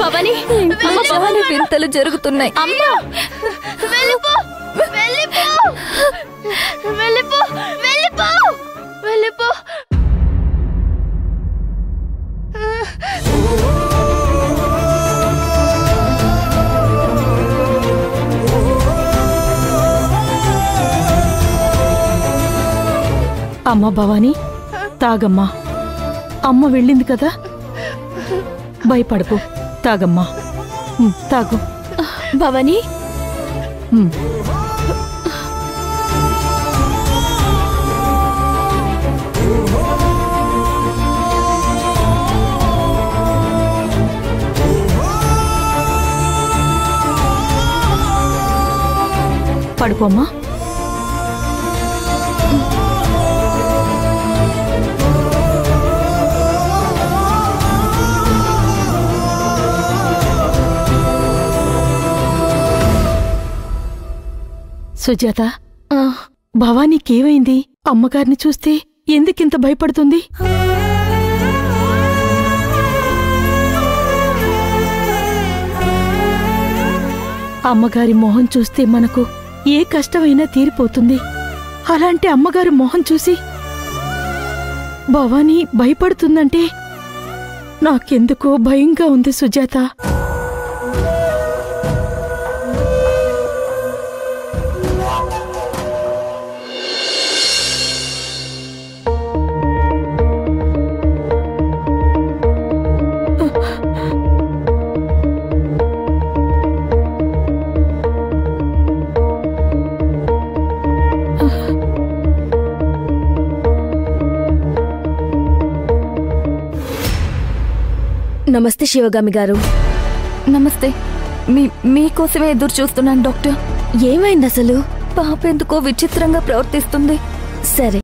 భవాని ఇంట్లో చాలా వింతలు జరుగుతున్నాయి. అమ్మా వెళ్ళిపో వెళ్ళిపో వెళ్ళిపో వెళ్ళిపో వెళ్ళిపో. అమ్మ భవాని తాగమ్మా. అమ్మ వెళ్ళింది కదా, భయపడకు. తాగమ్మా, తాగు. భవాని పడుకోమ్మా. సుజాత, భవానీకేమైంది? అమ్మగారిని చూస్తే ఎందుకింత భయపడుతుంది? అమ్మగారి మొహం చూస్తే మనకు ఏ కష్టమైనా తీరిపోతుంది. అలాంటి అమ్మగారి మొహం చూసి భవానీ భయపడుతుందంటే నాకెందుకో భయంగా ఉంది సుజాత. నమస్తే శివగామి గారు. నమస్తే. మీకోసమే ఎదురు చూస్తున్నాను డాక్టర్. ఏమైంది అసలు? పాప ఎందుకో విచిత్రంగా ప్రవర్తిస్తుంది. సరే,